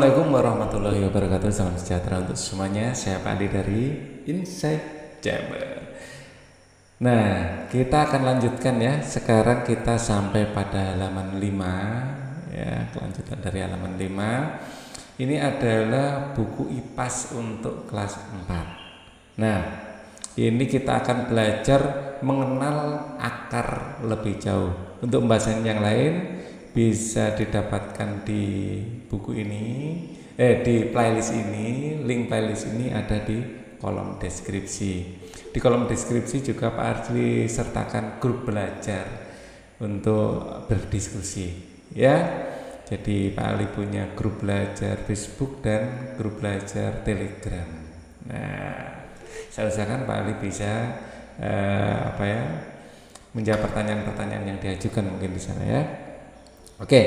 Assalamualaikum warahmatullahi wabarakatuh. Salam sejahtera untuk semuanya. Saya Pak Adi dari Insight Jabar. Nah, kita akan lanjutkan ya. Sekarang kita sampai pada halaman 5 ya, kelanjutan dari halaman 5. Ini adalah buku IPAS untuk kelas 4. Nah, ini kita akan belajar mengenal akar lebih jauh. Untuk pembahasan yang lain bisa didapatkan di buku ini, di playlist ini. Link playlist ini ada di kolom deskripsi. Di kolom deskripsi juga Pak Ardi sertakan grup belajar untuk berdiskusi ya. Jadi Pak Ali punya grup belajar Facebook dan grup belajar Telegram. Nah, saya usahakan Pak Ali bisa menjawab pertanyaan-pertanyaan yang diajukan mungkin di sana ya. Oke,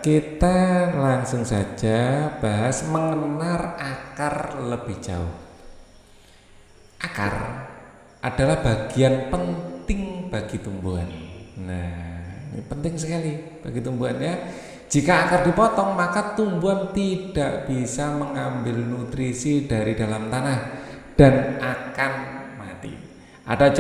kita langsung saja bahas mengenal akar lebih jauh. Akar adalah bagian penting bagi tumbuhan. Nah, ini penting sekali bagi tumbuhan ya. Jika akar dipotong, maka tumbuhan tidak bisa mengambil nutrisi dari dalam tanah dan akan mati. Ada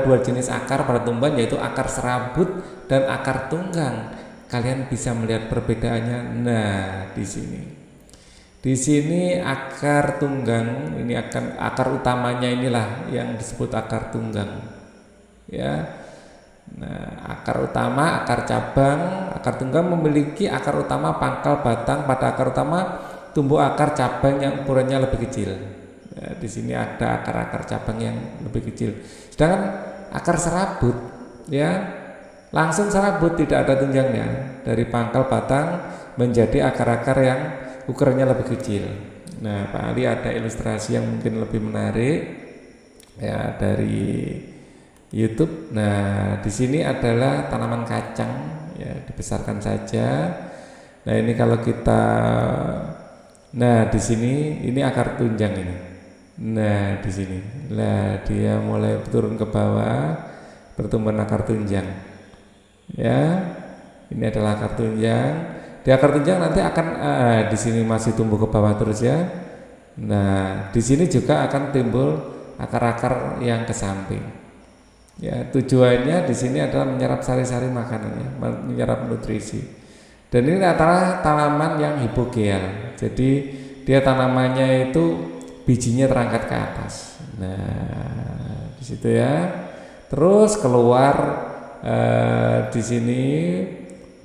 dua jenis akar pada tumbuhan, yaitu akar serabut dan akar tunggang. Kalian bisa melihat perbedaannya. Nah, di sini akar tunggang ini akar utamanya inilah yang disebut akar tunggang. Ya. Nah, akar utama, akar cabang, akar tunggang memiliki akar utama, pangkal, batang. Pada akar utama tumbuh akar cabang yang ukurannya lebih kecil. Ya, di sini ada akar-akar cabang yang lebih kecil. Sedangkan akar serabut ya langsung serabut, tidak ada tunjangnya. Dari pangkal batang menjadi akar-akar yang ukurannya lebih kecil. Nah, Pak Ali ada ilustrasi yang mungkin lebih menarik ya dari YouTube. Nah, di sini adalah tanaman kacang ya, dibesarkan saja. Nah, ini kalau kita di sini ini akar tunjang ini. Nah, di sini. Nah, dia mulai turun ke bawah, pertumbuhan akar tunjang. Ya. Ini adalah akar tunjang. Di akar tunjang nanti akan di sini masih tumbuh ke bawah terus ya. Nah, di sini juga akan timbul akar-akar yang ke samping. Ya, tujuannya di sini adalah menyerap sari-sari makanannya, menyerap nutrisi. Dan ini adalah tanaman yang hipogeal. Jadi dia tanamannya itu bijinya terangkat ke atas. Nah, di situ ya. Terus keluar di sini,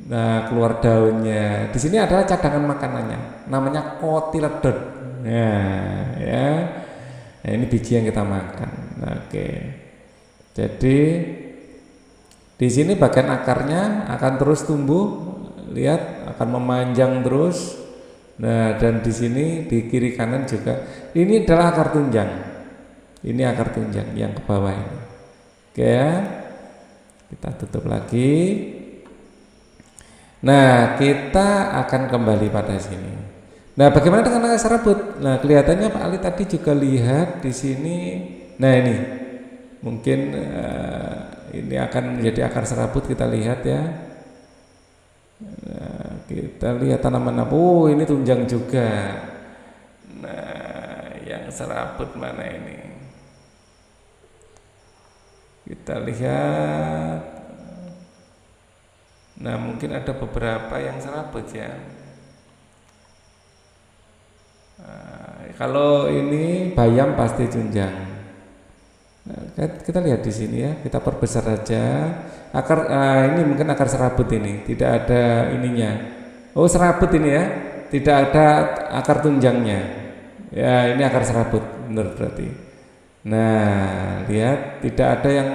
nah keluar daunnya. Di sini adalah cadangan makanannya, namanya kotiledon. Nah, ya. Nah, ini biji yang kita makan. Oke. Jadi di sini bagian akarnya akan terus tumbuh, lihat akan memanjang terus. Nah, dan di sini di kiri kanan juga. Ini adalah akar tunjang. Ini akar tunjang yang ke bawah ini. Oke ya. Kita tutup lagi. Nah, kita akan kembali pada sini. Nah, bagaimana dengan akar serabut? Nah, kelihatannya Pak Ali tadi juga lihat di sini. Nah, ini mungkin ini akan menjadi akar serabut, kita lihat ya. Nah, kita lihat tanaman apa? Oh, ini tunjang juga. Nah, yang serabut mana ini? Kita lihat. Nah, mungkin ada beberapa yang serabut ya. Nah, kalau ini bayam pasti tunjang. Nah, kita lihat di sini ya, kita perbesar saja. Akar ini mungkin akar serabut ini, tidak ada ininya. Oh, serabut ini ya, tidak ada akar tunjangnya. Ya, ini akar serabut, benar berarti. Nah, lihat tidak ada yang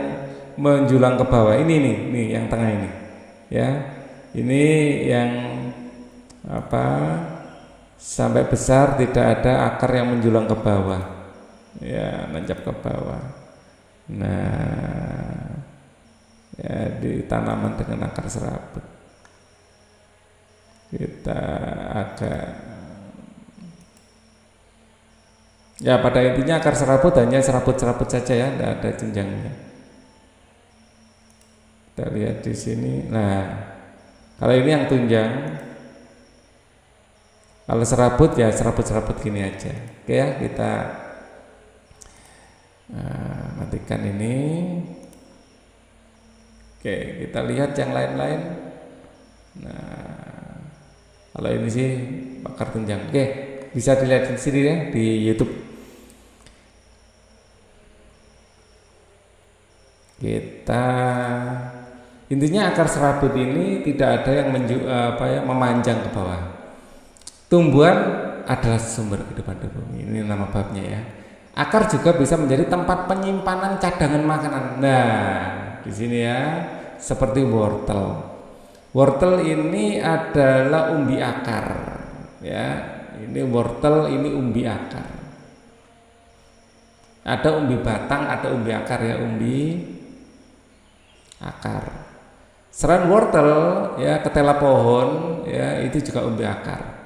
menjulang ke bawah. Ini nih yang tengah ini. Ya, ini yang sampai besar, tidak ada akar yang menjulang ke bawah. Ya, nancap ke bawah. Nah, ya di tanaman dengan akar serabut kita agak ya, pada intinya akar serabut hanya serabut-serabut saja ya, tidak ada jenjangnya. Kita lihat di sini. Nah, kalau ini yang tunjang. Kalau serabut ya serabut-serabut gini aja. Oke ya, kita matikan ini. Oke, kita lihat yang lain-lain. Nah, kalau ini sih bakar tunjang. Oke, bisa dilihat di sini ya di YouTube. Kita intinya akar serabut ini tidak ada yang memanjang ke bawah. Tumbuhan adalah sumber kehidupan di bumi. Ini nama babnya ya. Akar juga bisa menjadi tempat penyimpanan cadangan makanan. Nah, di sini ya, seperti wortel. Wortel ini adalah umbi akar. Ya, ini wortel, ini umbi akar. Ada umbi batang, ada umbi akar ya, umbi akar. Selain wortel, ya ketela pohon, ya itu juga umbi akar.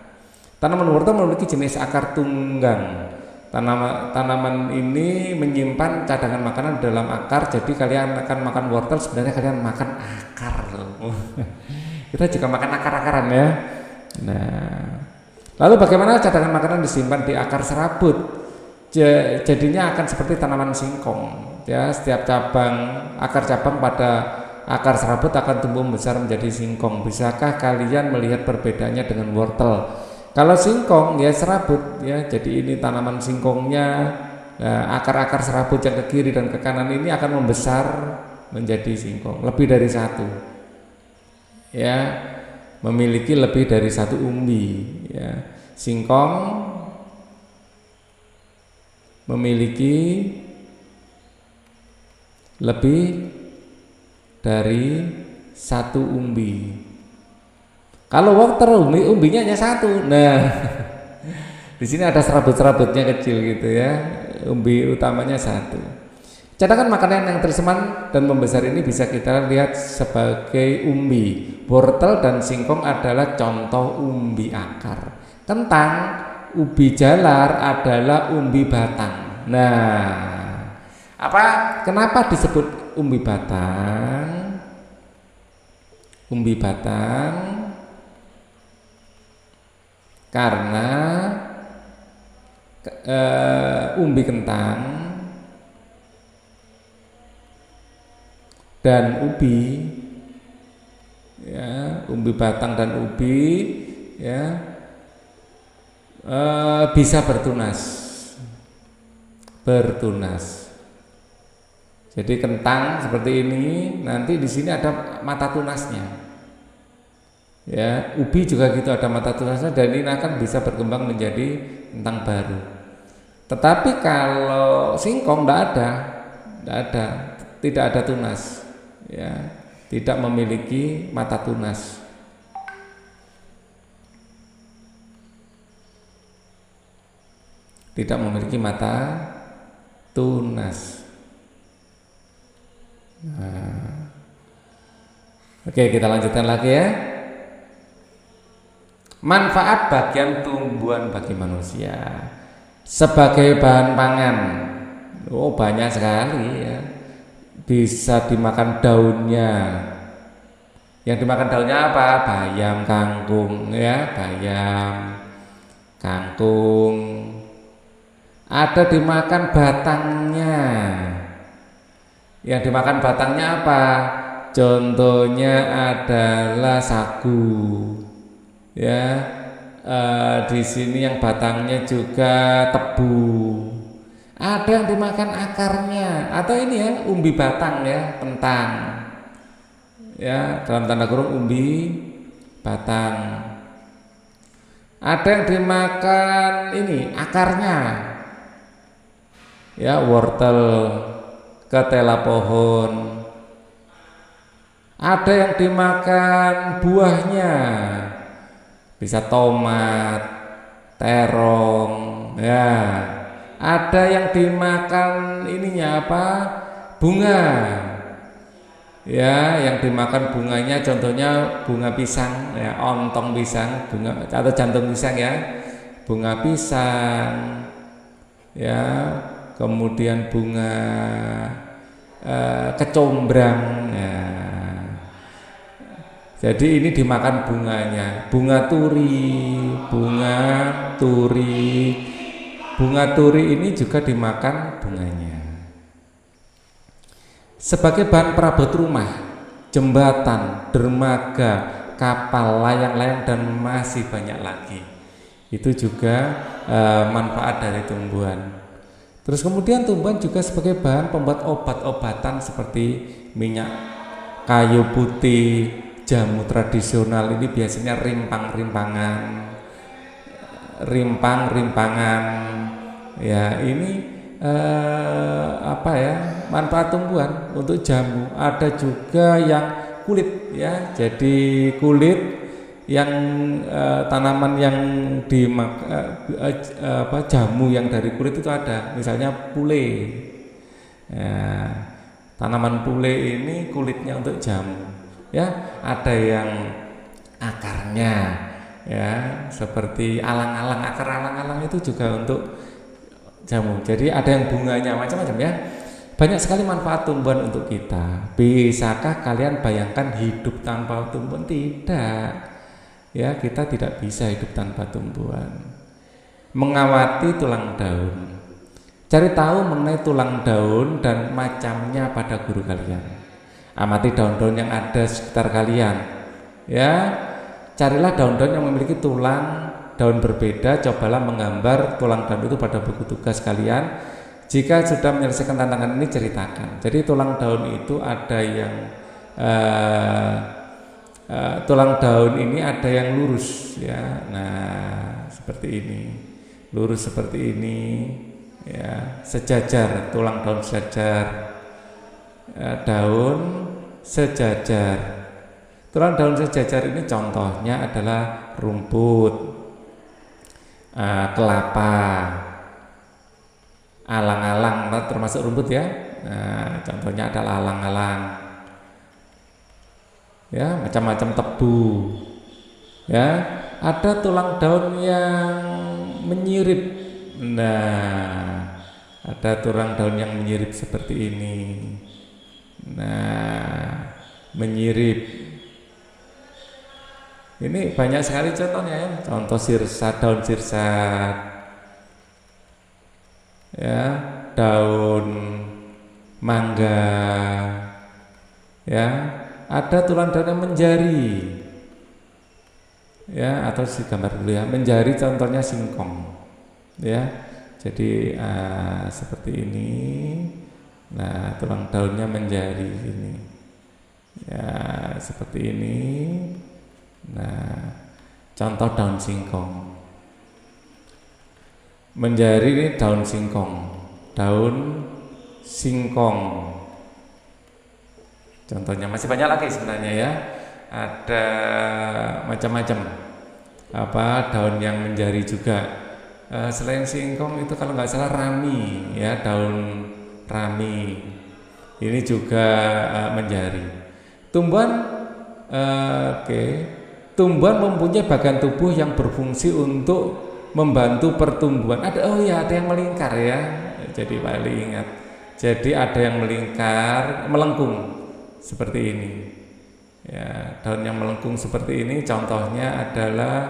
Tanaman wortel memiliki jenis akar tunggang. Tanaman ini menyimpan cadangan makanan dalam akar. Jadi kalian akan makan wortel, sebenarnya kalian makan akar. Kita juga makan akar-akaran ya. Nah, lalu bagaimana cadangan makanan disimpan di akar serabut? Jadinya akan seperti tanaman singkong. Ya, setiap akar cabang pada akar serabut akan tumbuh besar menjadi singkong. Bisakah kalian melihat perbedaannya dengan wortel? Kalau singkong ya serabut ya, jadi ini tanaman singkongnya. Nah, akar-akar serabut yang ke kiri dan ke kanan ini akan membesar menjadi singkong, lebih dari satu. Ya, memiliki lebih dari satu umbi. Ya, singkong memiliki lebih dari satu umbi. Kalau wortel umbinya hanya satu. Nah, di sini ada serabut-serabutnya kecil gitu ya. Umbi utamanya satu. Cadangan makanan yang terseman dan membesar ini bisa kita lihat sebagai umbi. Wortel dan singkong adalah contoh umbi akar. Kentang, ubi jalar adalah umbi batang. Nah, kenapa disebut umbi batang? Umbi batang karena umbi kentang dan ubi ya, umbi batang dan ubi ya bisa bertunas. Jadi kentang seperti ini, nanti di sini ada mata tunasnya. Ya, ubi juga gitu ada mata tunasnya dan ini akan bisa berkembang menjadi kentang baru. Tetapi kalau singkong tidak ada tunas. Ya, tidak memiliki mata tunas. Tidak memiliki mata tunas. Nah. Oke, kita lanjutkan lagi ya. Manfaat bagian tumbuhan bagi manusia sebagai bahan pangan. Oh, banyak sekali ya. Bisa dimakan daunnya. Yang dimakan daunnya apa? Bayam, kangkung ya, bayam, kangkung. Ada dimakan batangnya. Yang dimakan batangnya apa? Contohnya adalah sagu. Ya, di sini yang batangnya juga tebu. Ada yang dimakan akarnya, atau ini ya umbi batang ya, kentang. Ya, dalam tanda kurung umbi batang. Ada yang dimakan ini akarnya. Ya, wortel, ketela pohon. Ada yang dimakan buahnya. Bisa tomat, terong, ya. Ada yang dimakan ininya apa? Bunga. Ya, yang dimakan bunganya contohnya bunga pisang, ya, ontong pisang, bunga atau jantung pisang ya. Bunga pisang. Ya, kemudian bunga kecombrang, ya. Jadi ini dimakan bunganya, bunga turi, bunga turi. Bunga turi ini juga dimakan bunganya. Sebagai bahan perabot rumah, jembatan, dermaga, kapal, layang-layang, dan masih banyak lagi. Itu juga manfaat dari tumbuhan. Terus kemudian tumbuhan juga sebagai bahan pembuat obat-obatan seperti minyak kayu putih, jamu tradisional. Ini biasanya rimpang-rimpangan. Ya, ini manfaat tumbuhan untuk jamu. Ada juga yang kulit, ya. Jadi kulit yang tanaman yang jamu yang dari kulit itu ada, misalnya pule. Ya, tanaman pule ini kulitnya untuk jamu, ya. Ada yang akarnya, ya, seperti alang-alang. Akar alang-alang itu juga untuk jamu. Jadi ada yang bunganya, macam-macam, ya. Banyak sekali manfaat tumbuhan untuk kita. Bisakah kalian bayangkan hidup tanpa tumbuhan? Tidak. Ya, kita tidak bisa hidup tanpa tumbuhan. Mengawati tulang daun. Cari tahu mengenai tulang daun dan macamnya pada guru kalian. Amati daun-daun yang ada sekitar kalian. Ya, carilah daun-daun yang memiliki tulang daun berbeda. Cobalah menggambar tulang daun itu pada buku tugas kalian. Jika sudah menyelesaikan tantangan ini, ceritakan. Jadi tulang daun itu ada yang tulang daun ini ada yang lurus, ya. Nah, seperti ini, lurus seperti ini, ya, sejajar, tulang daun sejajar, daun sejajar. Tulang daun sejajar ini contohnya adalah rumput, kelapa, alang-alang, termasuk rumput, ya. Nah, contohnya adalah alang-alang. Ya, macam-macam tebu. Ya, ada tulang daun yang menyirip. Nah, ada tulang daun yang menyirip seperti ini. Nah, menyirip. Ini banyak sekali contohnya, ya. Contoh sirsat, daun sirsat. Ya, daun mangga. Ya, ada tulang daun yang menjari, ya, atau si gambar dulu, ya, menjari contohnya singkong, ya. Jadi seperti ini. Nah, tulang daunnya menjari ini, ya, seperti ini. Nah, contoh daun singkong, menjari ini daun singkong, contohnya masih banyak lagi sebenarnya, ya. Ada macam-macam daun yang menjari juga. Selain singkong itu kalau nggak salah rami, ya, daun rami. Ini juga menjari. Tumbuhan, tumbuhan mempunyai bagian tubuh yang berfungsi untuk membantu pertumbuhan. Ada yang melingkar, ya. Jadi paling ingat. Jadi ada yang melingkar, melengkung. Seperti ini, ya, daun yang melengkung seperti ini contohnya adalah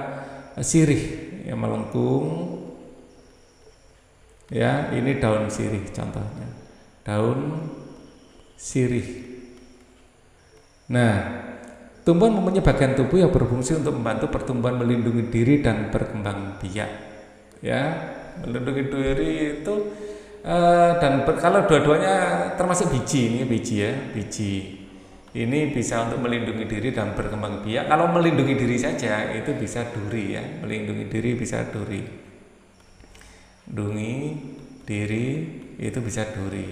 sirih yang melengkung, ya. Ini daun sirih contohnya, daun sirih. Nah, tumbuhan mempunyai bagian tubuh yang berfungsi untuk membantu pertumbuhan, melindungi diri dan berkembang biak, ya. Melindungi diri itu kalau dua-duanya termasuk biji, ini biji, ya, biji. Ini bisa untuk melindungi diri dan berkembang biak. Kalau melindungi diri saja itu bisa duri, ya. Melindungi diri bisa duri. Melindungi diri itu bisa duri.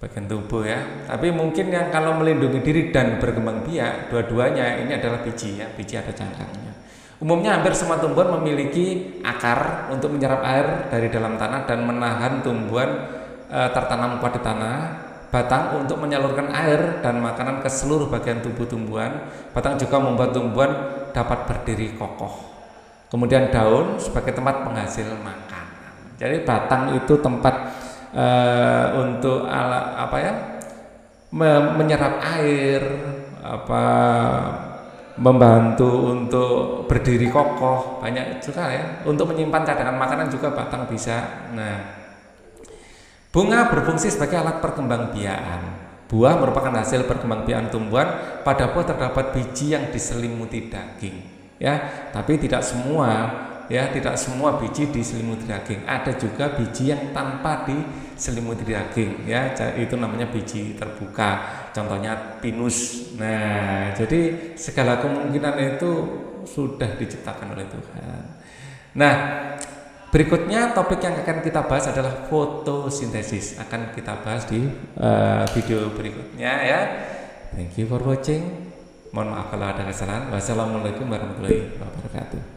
Bagian tubuh, ya. Tapi mungkin yang kalau melindungi diri dan berkembang biak, dua-duanya ini adalah biji, ya. Biji ada cangkangnya. Umumnya hampir semua tumbuhan memiliki akar untuk menyerap air dari dalam tanah dan menahan tumbuhan tertanam kuat di tanah. Batang untuk menyalurkan air dan makanan ke seluruh bagian tubuh tumbuhan. Batang juga membuat tumbuhan dapat berdiri kokoh. Kemudian daun sebagai tempat penghasil makanan. Jadi batang itu tempat untuk menyerap air, membantu untuk berdiri kokoh, banyak juga ya. Untuk menyimpan cadangan makanan juga batang bisa. Nah, bunga berfungsi sebagai alat perkembangbiakan. Buah merupakan hasil perkembangbiakan tumbuhan. Pada buah terdapat biji yang diselimuti daging. Ya, tapi tidak semua biji diselimuti daging. Ada juga biji yang tanpa diselimuti daging. Ya, itu namanya biji terbuka. Contohnya pinus. Nah, jadi segala kemungkinan itu sudah diciptakan oleh Tuhan. Nah, berikutnya topik yang akan kita bahas adalah fotosintesis. Akan kita bahas di video berikutnya ya. Thank you for watching. Mohon maaf kalau ada kesalahan. Wassalamualaikum warahmatullahi wabarakatuh.